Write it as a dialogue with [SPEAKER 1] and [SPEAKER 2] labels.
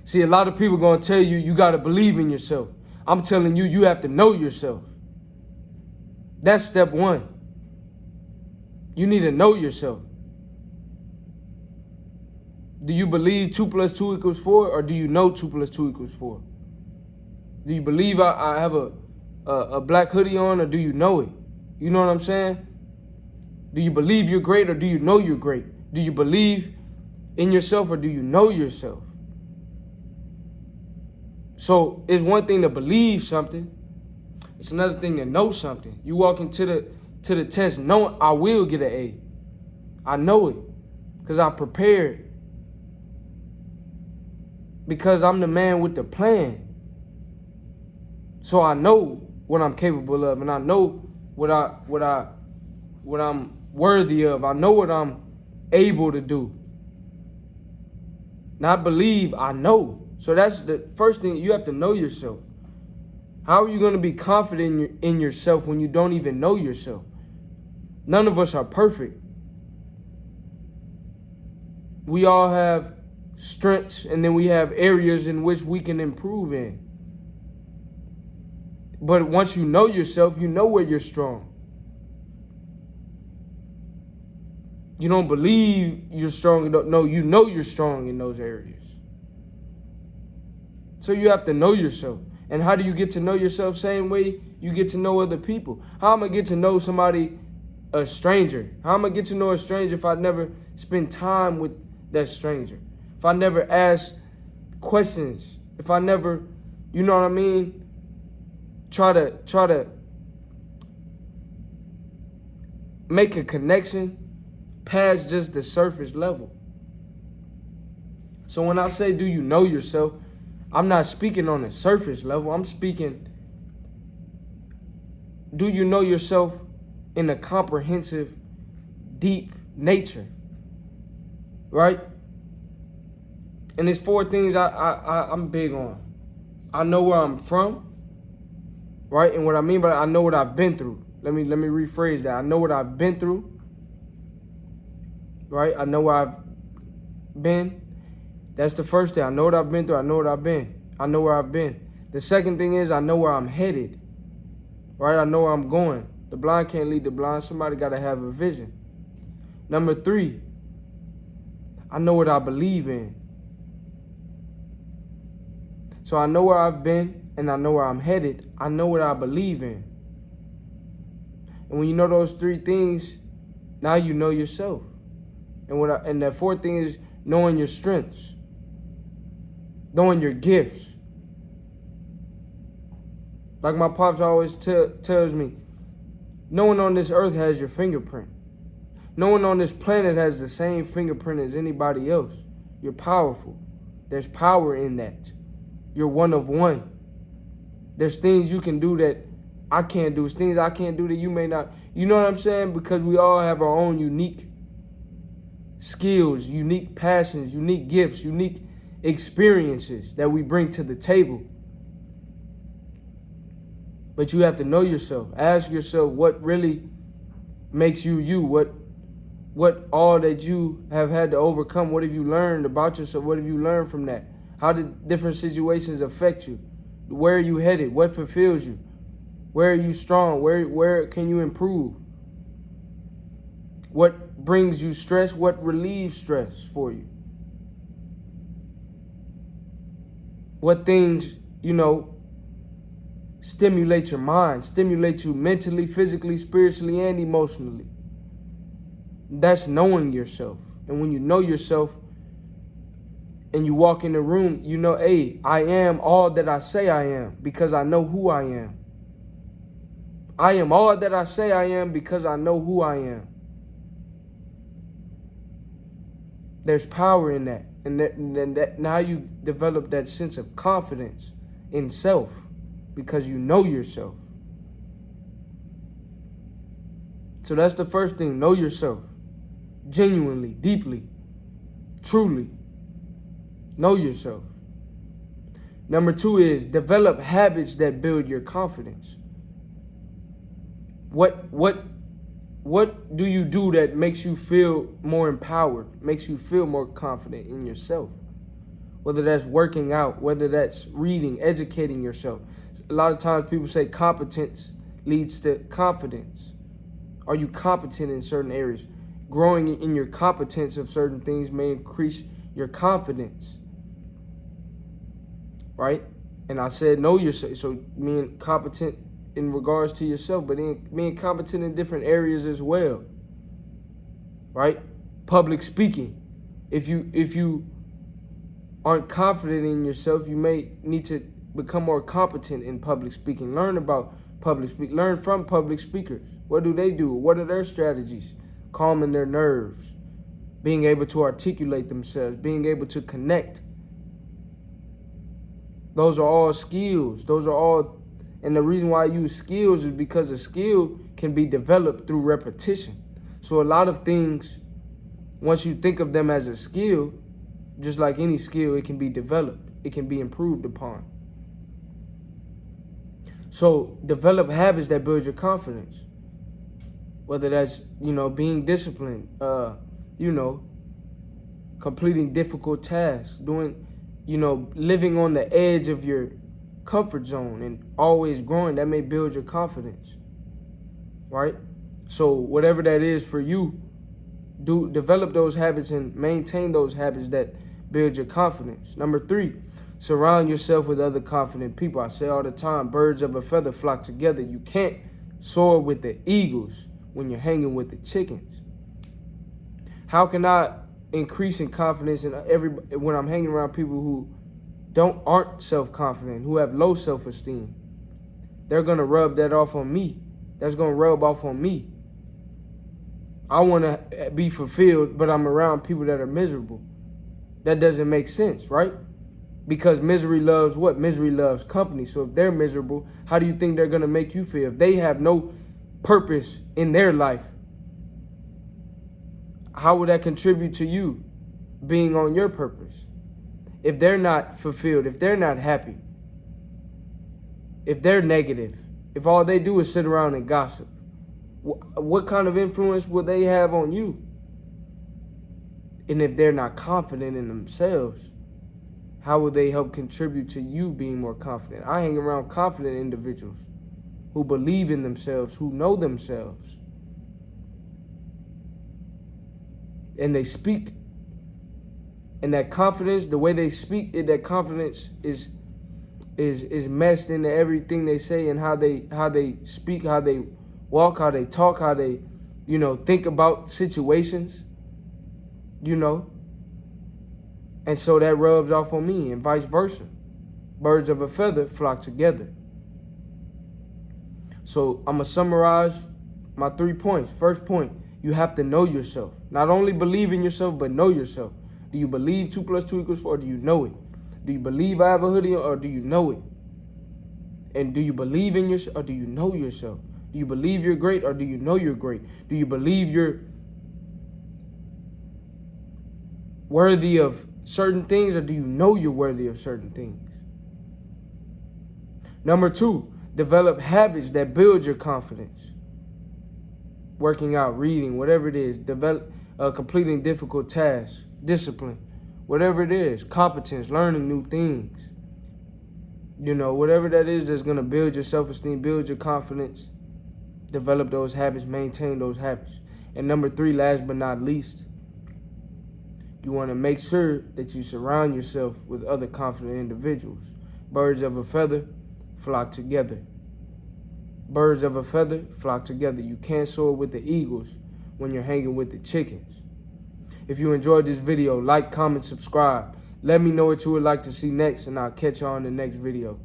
[SPEAKER 1] See, a lot of people going to tell you, you got to believe in yourself. I'm telling you, you have to know yourself. That's step one. You need to know yourself. Do you believe 2 + 2 = 4, or do you know 2 + 2 = 4? Do you believe I have a black hoodie on, or do you know it? You know what I'm saying? Do you believe you're great, or do you know you're great? Do you believe in yourself, or do you know yourself? So it's one thing to believe something. It's another thing to know something. You walk into the test knowing I will get an A. I know it because I prepared. Because I'm the man with the plan. So I know what I'm capable of, and I know what I'm worthy of. I know what I'm able to do. Not believe, I know. So that's the first thing. You have to know yourself. How are you going to be confident in yourself when you don't even know yourself? None of us are perfect. We all have strengths, and then we have areas in which we can improve in. But once you know yourself, you know where you're strong. You don't believe you're strong. You don't know. You know you're strong in those areas. So you have to know yourself. And how do you get to know yourself? Same way you get to know other people. How am I get to know somebody, a stranger? How am I get to know a stranger if I never spend time with that stranger? If I never ask questions? If I never, you know what I mean? Try to make a connection past just the surface level. So when I say, do you know yourself? I'm not speaking on the surface level. I'm speaking, do you know yourself in a comprehensive, deep nature? Right? And there's 4 things I'm big on. I know where I'm from. Right? And what I mean by that, I know what I've been through. Let me rephrase that. I know what I've been through. Right? I know where I've been. That's the first thing. I know what I've been through. I know what I've been. I know where I've been. The second thing is I know where I'm headed. Right? I know where I'm going. The blind can't lead the blind. Somebody got to have a vision. Number 3, I know what I believe in. So I know where I've been and I know where I'm headed. I know what I believe in. And when you know those 3 things, now you know yourself. And that 4th thing is knowing your strengths. Knowing your gifts. Like my pops always tells me, no one on this earth has your fingerprint. No one on this planet has the same fingerprint as anybody else. You're powerful. There's power in that. You're one of one. There's things you can do that I can't do. There's things I can't do that you may not. You know what I'm saying? Because we all have our own unique skills, unique passions, unique gifts, unique experiences that we bring to the table. But you have to know yourself. Ask yourself what really makes you you. What all that you have had to overcome. What have you learned about yourself? What have you learned from that? How did different situations affect you? Where are you headed? What fulfills you? Where are you strong? Where can you improve? What brings you stress? What relieves stress for you? What things, stimulate your mind, stimulate you mentally, physically, spiritually, and emotionally? That's knowing yourself. And when you know yourself and you walk in the room, you know, hey, I am all that I say I am because I know who I am. I am all that I say I am because I know who I am. There's power in that. And that now you develop that sense of confidence in self because you know yourself. So that's the first thing. Know yourself. Genuinely, deeply, truly. Know yourself. Number 2 is develop habits that build your confidence. What do you do that makes you feel more empowered, makes you feel more confident in yourself? whether that's working out, whether that's reading, educating yourself. A lot of times people say competence leads to confidence. Are you competent in certain areas? Growing in your competence of certain things may increase your confidence, right? And I said know yourself, so being competent in regards to yourself, but being competent in different areas as well, right? Public speaking. If you aren't confident in yourself, you may need to become more competent in public speaking. Learn about public speak. Learn from public speakers. What do they do? What are their strategies? Calming their nerves, being able to articulate themselves, being able to connect. Those are all skills. Those are all, and the reason why I use skills is because a skill can be developed through repetition. So a lot of things, once you think of them as a skill, just like any skill, it can be developed. It can be improved upon. So develop habits that build your confidence. Whether that's, being disciplined, completing difficult tasks, doing, living on the edge of your comfort zone and always growing, that may build your confidence, right? So whatever that is for you, develop those habits and maintain those habits that build your confidence. Number 3, surround yourself with other confident people. I say all the time, birds of a feather flock together. You can't soar with the eagles when you're hanging with the chickens. How can I increase in confidence when I'm hanging around people who aren't self-confident, who have low self-esteem? They're gonna rub that off on me. That's gonna rub off on me. I wanna be fulfilled, but I'm around people that are miserable. That doesn't make sense, right? Because misery loves what? Misery loves company. So if they're miserable, how do you think they're gonna make you feel? If they have no purpose in their life, how would that contribute to you being on your purpose? If they're not fulfilled, if they're not happy, if they're negative, if all they do is sit around and gossip, what kind of influence will they have on you? And if they're not confident in themselves, how will they help contribute to you being more confident? I hang around confident individuals who believe in themselves, who know themselves. And they speak. And that confidence, the way they speak, that confidence is meshed into everything they say and how they speak, how they walk, how they talk, how they, think about situations, And so that rubs off on me and vice versa. Birds of a feather flock together. So I'm going to summarize my 3 points. First point, you have to know yourself. Not only believe in yourself, but know yourself. Do you believe 2 + 2 = 4, or do you know it? Do you believe I have a hoodie, or do you know it? And do you believe in yourself, or do you know yourself? Do you believe you're great, or do you know you're great? Do you believe you're worthy of certain things, or do you know you're worthy of certain things? Number 2, develop habits that build your confidence. Working out, reading, whatever it is, completing difficult tasks, discipline, whatever it is, competence, learning new things. Whatever that is that's going to build your self-esteem, build your confidence, develop those habits, maintain those habits. And number 3, last but not least, you want to make sure that you surround yourself with other confident individuals. Birds of a feather flock together. Birds of a feather flock together. You can't soar with the eagles when you're hanging with the chickens. If you enjoyed this video, like, comment, subscribe. Let me know what you would like to see next, and I'll catch you on the next video.